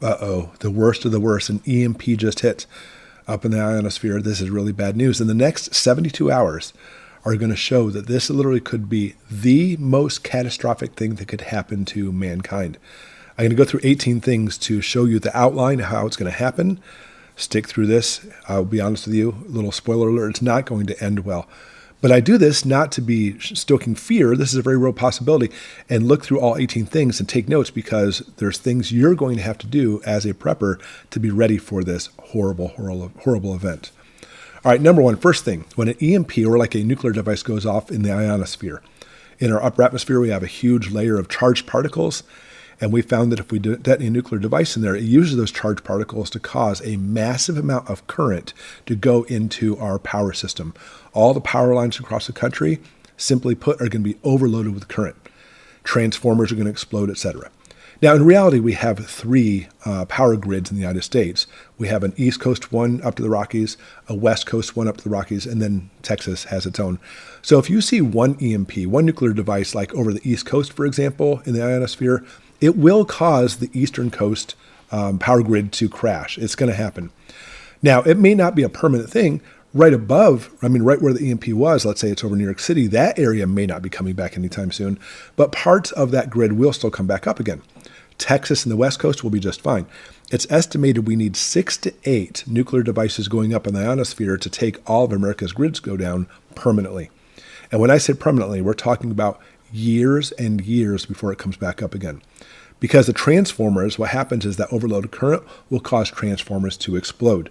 uh-oh, the worst of the worst, an EMP just hit up in the ionosphere. This is really bad news. And the next 72 hours are going to show that this literally could be the most catastrophic thing that could happen to mankind. I'm going to go through 18 things to show you the outline of how it's going to happen. Stick through this. I'll be honest with you, a little spoiler alert, it's not going to end well. But I do this not to be stoking fear. This is a very real possibility. And look through all 18 things and take notes, because there's things you're going to have to do as a prepper to be ready for this horrible, horrible, horrible event. All right, number one, first thing, when an EMP or like a nuclear device goes off in the ionosphere, in our upper atmosphere, we have a huge layer of charged particles. And we found that if we detonate a nuclear device in there, it uses those charged particles to cause a massive amount of current to go into our power system. All the power lines across the country, simply put, are going to be overloaded with current. Transformers are going to explode, etc. Now, in reality, we have three power grids in the United States. We have an East Coast one up to the Rockies, a West Coast one up to the Rockies, and then Texas has its own. So if you see one EMP, one nuclear device, like over the East Coast, for example, in the ionosphere, it will cause the Eastern Coast power grid to crash. It's going to happen. Now, it may not be a permanent thing. Right above, right where the EMP was, let's say it's over New York City, that area may not be coming back anytime soon, but parts of that grid will still come back up again. Texas and the West Coast will be just fine. It's estimated we need 6 to 8 nuclear devices going up in the ionosphere to take all of America's grids go down permanently. And when I say permanently, we're talking about years and years before it comes back up again. Because the transformers, what happens is that overloaded current will cause transformers to explode.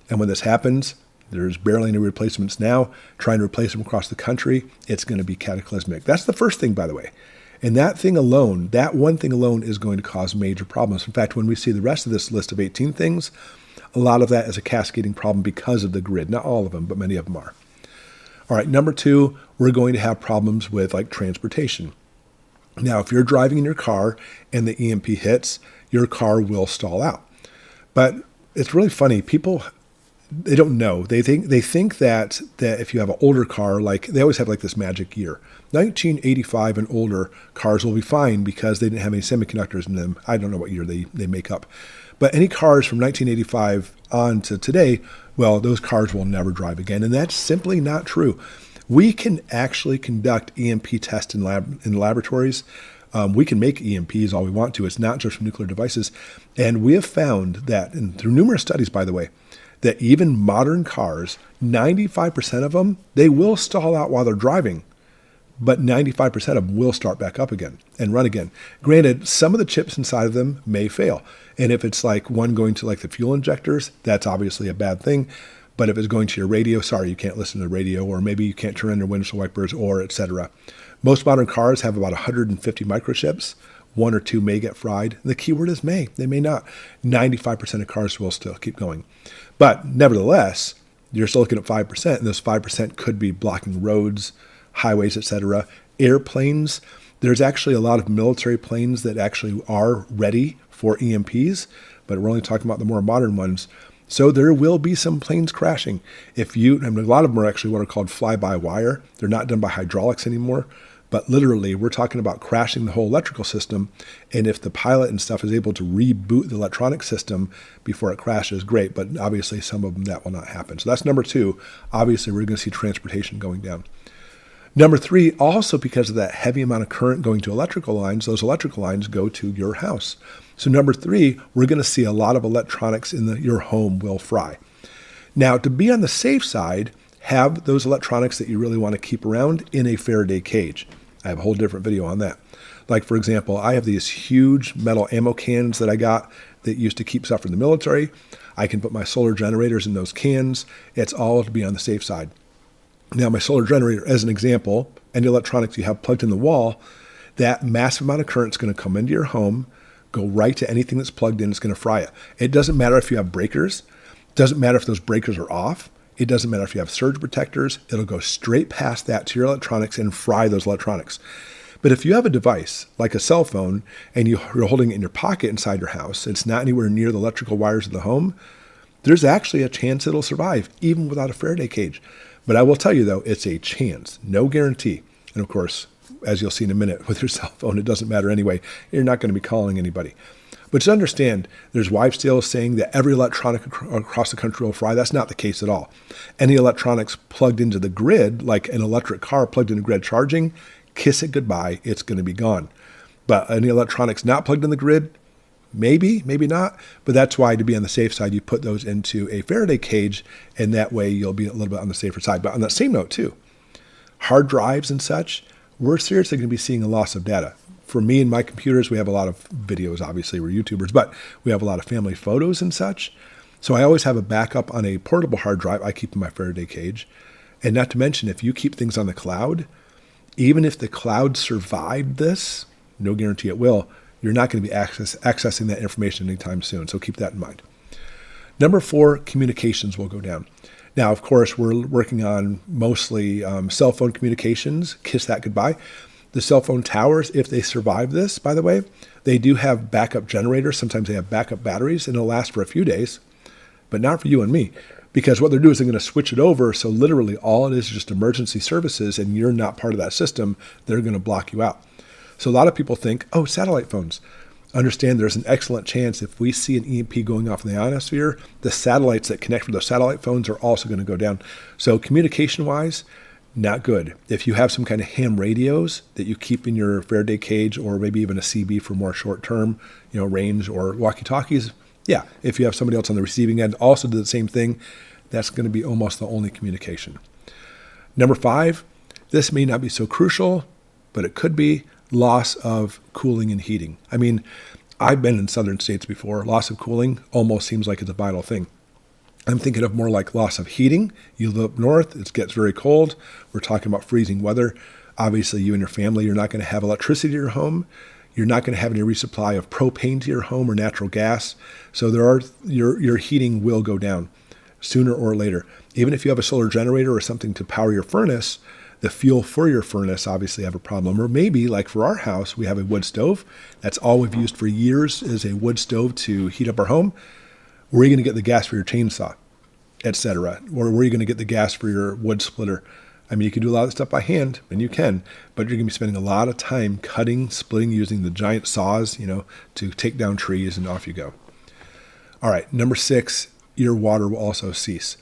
And when this happens, there's barely any replacements now. Trying to replace them across the country, it's going to be cataclysmic. That's the first thing, by the way. And that thing alone, that one thing alone, is going to cause major problems. In fact, when we see the rest of this list of 18 things, a lot of that is a cascading problem because of the grid. Not all of them, but many of them are. All right, number two, we're going to have problems with like transportation. Now, if you're driving in your car and the EMP hits, your car will stall out. But it's really funny. People, they don't know. They think that if you have an older car, like they always have like this magic year. 1985 and older cars will be fine because they didn't have any semiconductors in them. I don't know what year they make up. But any cars from 1985 on to today, well, those cars will never drive again. And that's simply not true. We can actually conduct EMP tests in laboratories. We can make EMPs all we want to. It's not just from nuclear devices. And we have found that, and through numerous studies, by the way, that even modern cars, 95% of them, they will stall out while they're driving, but 95% of them will start back up again and run again. Granted, some of the chips inside of them may fail. And if it's like one going to like the fuel injectors, that's obviously a bad thing. But if it's going to your radio, sorry, you can't listen to the radio, or maybe you can't turn on your windshield wipers, or etc. Most modern cars have about 150 microchips. 1 or 2 may get fried. The key word is may. They may not. 95% of cars will still keep going. But nevertheless, you're still looking at 5%, and those 5% could be blocking roads, highways, etc. Airplanes, there's actually a lot of military planes that actually are ready for EMPs, but we're only talking about the more modern ones. So there will be some planes crashing. A lot of them are actually what are called fly-by-wire. They're not done by hydraulics anymore. But literally, we're talking about crashing the whole electrical system. And if the pilot and stuff is able to reboot the electronic system before it crashes, great. But obviously, some of them, that will not happen. So that's number two. Obviously, we're going to see transportation going down. Number three, also because of that heavy amount of current going to electrical lines, those electrical lines go to your house. So number three, we're going to see a lot of electronics in your home will fry. Now, to be on the safe side, have those electronics that you really want to keep around in a Faraday cage. I have a whole different video on that. Like, for example, I have these huge metal ammo cans that I got that used to keep stuff from the military. I can put my solar generators in those cans. It's all to be on the safe side. Now, my solar generator, as an example, any electronics you have plugged in the wall, that massive amount of current is going to come into your home, go right to anything that's plugged in. It's going to fry it. It doesn't matter if you have breakers. It doesn't matter if those breakers are off. It doesn't matter if you have surge protectors. It'll go straight past that to your electronics and fry those electronics. But if you have a device like a cell phone and you're holding it in your pocket inside your house, it's not anywhere near the electrical wires of the home, there's actually a chance it'll survive even without a Faraday cage. But I will tell you, though, it's a chance, no guarantee. And of course, as you'll see in a minute with your cell phone, it doesn't matter anyway. You're not going to be calling anybody. But just understand, there's wives still saying that every electronic across the country will fry. That's not the case at all. Any electronics plugged into the grid, like an electric car plugged into grid charging, kiss it goodbye, it's going to be gone. But any electronics not plugged in the grid, maybe, maybe not. But that's why, to be on the safe side, you put those into a Faraday cage, and that way you'll be a little bit on the safer side. But on that same note too, hard drives and such, we're seriously going to be seeing a loss of data. For me and my computers, we have a lot of videos, obviously we're YouTubers, but we have a lot of family photos and such. So I always have a backup on a portable hard drive I keep in my Faraday cage. And not to mention, if you keep things on the cloud, even if the cloud survived this, no guarantee it will, you're not going to be accessing that information anytime soon. So keep that in mind. Number 4, communications will go down. Now, of course, we're working on mostly cell phone communications. Kiss that goodbye. The cell phone towers, if they survive this, by the way, they do have backup generators. Sometimes they have backup batteries, and it'll last for a few days, but not for you and me. Because what they're doing is they're going to switch it over. So literally all it is just emergency services, and you're not part of that system. They're going to block you out. So a lot of people think, oh, satellite phones. Understand there's an excellent chance if we see an EMP going off in the ionosphere, the satellites that connect with those satellite phones are also going to go down. So communication-wise, not good. If you have some kind of ham radios that you keep in your Faraday cage, or maybe even a CB for more short-term, range, or walkie-talkies, yeah, if you have somebody else on the receiving end also do the same thing, that's going to be almost the only communication. Number 5, this may not be so crucial, but it could be loss of cooling and heating. I mean, I've been in southern states before. Loss of cooling almost seems like it's a vital thing. I'm thinking of more like loss of heating. You live up north, it gets very cold. We're talking about freezing weather. Obviously, you and your family, you're not going to have electricity to your home. You're not going to have any resupply of propane to your home or natural gas. So your heating will go down sooner or later. Even if you have a solar generator or something to power your furnace, the fuel for your furnace obviously have a problem. Or maybe, like for our house, we have a wood stove. That's all we've used for years is a wood stove to heat up our home. Where are you going to get the gas for your chainsaw, etc.? Or where are you going to get the gas for your wood splitter? I mean, you can do a lot of stuff by hand, and you can, but you're going to be spending a lot of time cutting, splitting, using the giant saws, to take down trees, and off you go. All right, number 6, your water will also cease.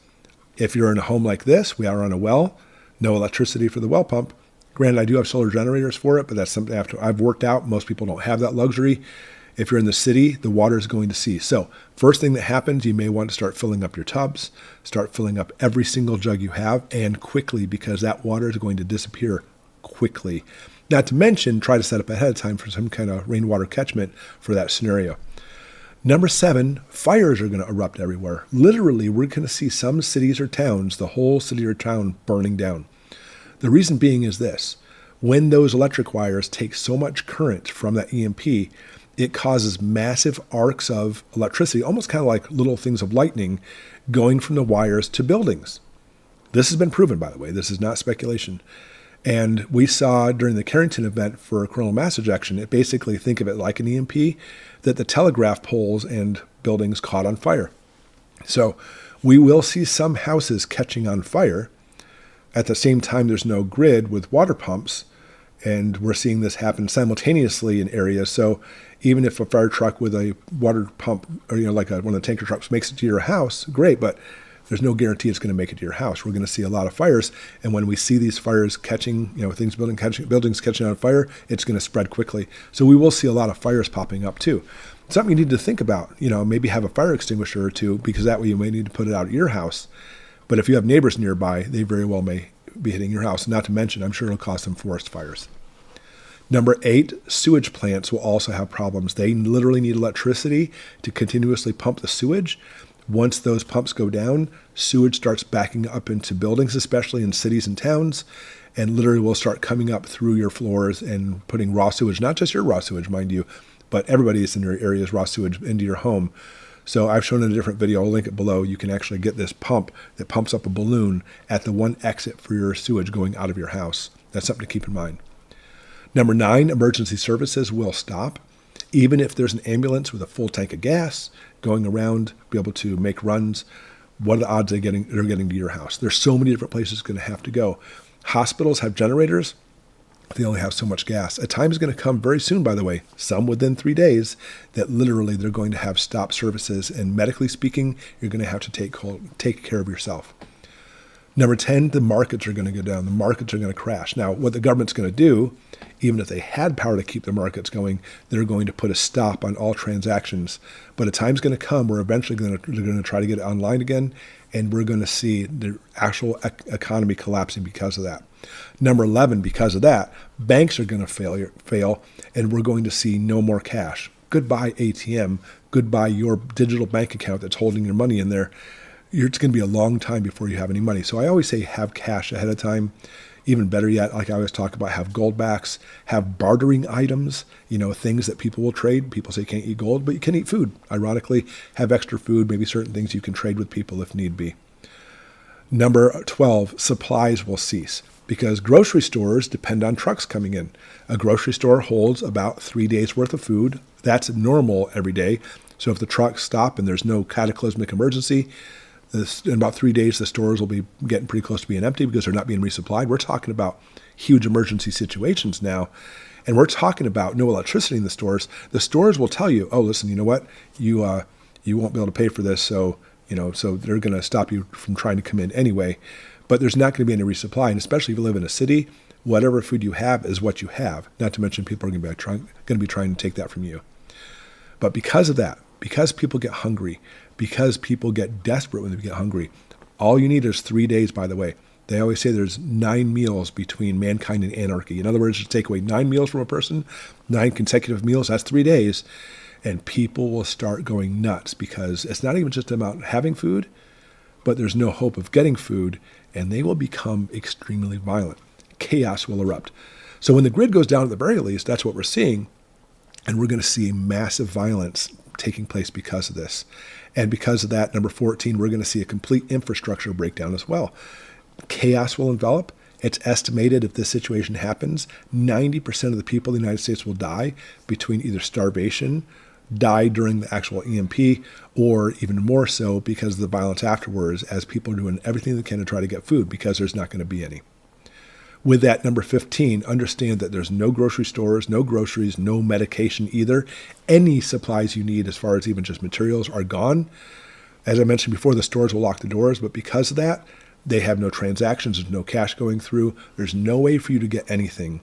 If you're in a home like this, we are on a well, no electricity for the well pump. Granted, I do have solar generators for it, but that's something I've worked out. Most people don't have that luxury. If you're in the city, the water is going to cease. So first thing that happens, you may want to start filling up your tubs, start filling up every single jug you have, and quickly, because that water is going to disappear quickly. Not to mention, try to set up ahead of time for some kind of rainwater catchment for that scenario. Number 7, fires are going to erupt everywhere. Literally, we're going to see some cities or towns, the whole city or town burning down. The reason being is this. When those electric wires take so much current from that EMP, it causes massive arcs of electricity, almost kind of like little things of lightning, going from the wires to buildings. This has been proven, by the way. This is not speculation. And we saw during the Carrington event for coronal mass ejection, it basically, think of it like an EMP, that the telegraph poles and buildings caught on fire. So we will see some houses catching on fire. At the same time, there's no grid with water pumps, and we're seeing this happen simultaneously in areas. So even if a fire truck with a water pump, or like one of the tanker trucks makes it to your house, great, but there's no guarantee it's going to make it to your house. We're going to see a lot of fires, and when we see these fires catching, buildings catching on fire, it's going to spread quickly. So we will see a lot of fires popping up too. Something you need to think about, maybe have a fire extinguisher or two, because that way you may need to put it out at your house. But if you have neighbors nearby, they very well may be hitting your house. Not to mention, I'm sure it'll cause some forest fires. Number 8, sewage plants will also have problems. They literally need electricity to continuously pump the sewage. Once those pumps go down, sewage starts backing up into buildings, especially in cities and towns, and literally will start coming up through your floors and putting raw sewage, not just your raw sewage, mind you, but everybody's in your area's raw sewage into your home. So I've shown in a different video, I'll link it below. You can actually get this pump that pumps up a balloon at the one exit for your sewage going out of your house. That's something to keep in mind. Number 9, emergency services will stop. Even if there's an ambulance with a full tank of gas going around, be able to make runs, what are the odds they're getting to your house? There's so many different places it's going to have to go. Hospitals have generators. They only have so much gas. A time is going to come very soon, by the way, some within 3 days, that literally they're going to have stop services. And medically speaking, you're going to have to take care of yourself. Number 10, the markets are going to go down. The markets are going to crash. Now, what the government's going to do, even if they had power to keep the markets going, they're going to put a stop on all transactions. But a time's going to come where eventually they're going to try to get it online again, and we're going to see the actual economy collapsing because of that. Number 11, because of that, banks are going to fail, and we're going to see no more cash. Goodbye ATM. Goodbye your digital bank account that's holding your money in there. It's going to be a long time before you have any money. So I always say have cash ahead of time. Even better yet, like I always talk about, have gold backs, have bartering items, things that people will trade. People say you can't eat gold, but you can eat food. Ironically, have extra food, maybe certain things you can trade with people if need be. Number 12, supplies will cease because grocery stores depend on trucks coming in. A grocery store holds about 3 days worth of food. That's normal every day. So if the trucks stop and there's no cataclysmic emergency, in about 3 days, the stores will be getting pretty close to being empty because they're not being resupplied. We're talking about huge emergency situations now. And we're talking about no electricity in the stores. The stores will tell you, oh, listen, you know what? You won't be able to pay for this. So they're going to stop you from trying to come in anyway. But there's not going to be any resupply. And especially if you live in a city, whatever food you have is what you have. Not to mention people are going to be trying to take that from you. But because of that, because people get hungry, because people get desperate when they get hungry, all you need is 3 days, by the way. They always say there's 9 meals between mankind and anarchy. In other words, you take away 9 meals from a person, 9 consecutive meals, that's 3 days, and people will start going nuts because it's not even just about having food, but there's no hope of getting food, and they will become extremely violent. Chaos will erupt. So when the grid goes down at the very least, that's what we're seeing, and we're going to see massive violence taking place because of this. And because of that, number 14, we're going to see a complete infrastructure breakdown as well. Chaos will envelop. It's estimated if this situation happens, 90% of the people in the United States will die between either starvation, die during the actual EMP, or even more so because of the violence afterwards as people are doing everything they can to try to get food because there's not going to be any. With that, number 15, understand that there's no grocery stores, no groceries, no medication either. Any supplies you need as far as even just materials are gone. As I mentioned before, the stores will lock the doors, but because of that, they have no transactions, there's no cash going through, there's no way for you to get anything.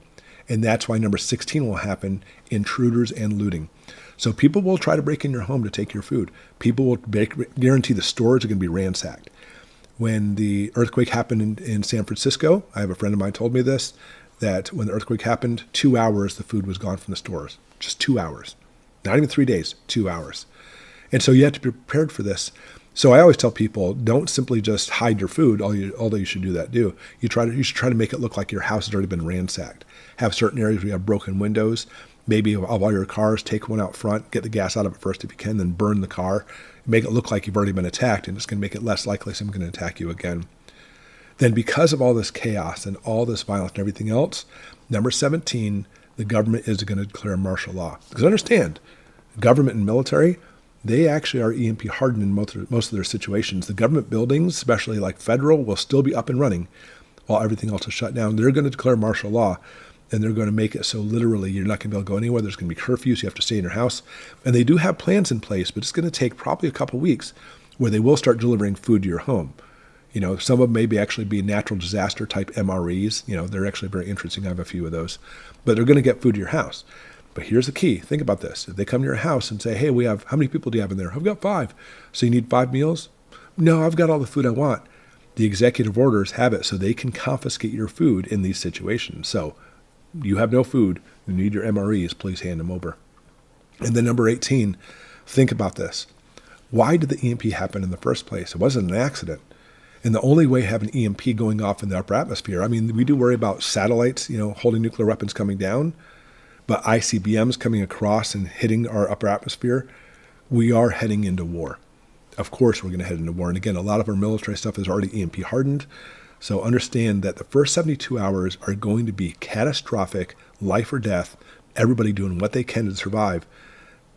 And that's why number 16 will happen, intruders and looting. So people will try to break in your home to take your food. People will guarantee the stores are going to be ransacked. When the earthquake happened in San Francisco, I have a friend of mine told me this, that when the earthquake happened, 2 hours the food was gone from the stores. Just 2 hours. Not even 3 days, 2 hours. And so you have to be prepared for this. So I always tell people, don't simply just hide your food, although you should do that too. You should try to make it look like your house has already been ransacked. Have certain areas where you have broken windows. Maybe of all your cars, take one out front, get the gas out of it first if you can, then burn the car. Make it look like you've already been attacked, and it's going to make it less likely someone's going to attack you again. Then because of all this chaos and all this violence and everything else, number 17, the government is going to declare martial law. Because understand, government and military, they actually are EMP hardened in most of their situations. The government buildings, especially like federal, will still be up and running while everything else is shut down. They're going to declare martial law, and they're going to make it so literally you're not going to be able to go anywhere. There's going to be curfews. You have to stay in your house. And they do have plans in place, but it's going to take probably a couple weeks where they will start delivering food to your home. Some of them maybe actually be natural disaster type MREs. They're actually very interesting. I have a few of those. But they're going to get food to your house. But here's the key. Think about this. If they come to your house and say, hey, how many people do you have in there? I've got 5. So you need 5 meals? No, I've got all the food I want. The executive orders have it so they can confiscate your food in these situations. So you have no food, you need your MREs, please hand them over. And then number 18, think about this. Why did the EMP happen in the first place? It wasn't an accident. And the only way to have an EMP going off in the upper atmosphere, we do worry about satellites, holding nuclear weapons coming down, but ICBMs coming across and hitting our upper atmosphere, we are heading into war. Of course we're going to head into war. And again, a lot of our military stuff is already EMP hardened. So understand that the first 72 hours are going to be catastrophic, life or death, everybody doing what they can to survive.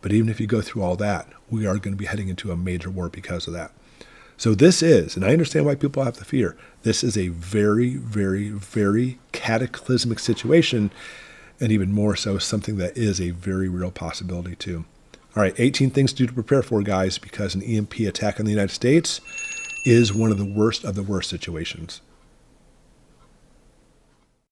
But even if you go through all that, we are going to be heading into a major war because of that. So this is, and I understand why people have the fear, this is a very, very, very cataclysmic situation, and even more so, something that is a very real possibility too. All right, 18 things to do to prepare for, guys, because an EMP attack on the United States is one of the worst situations.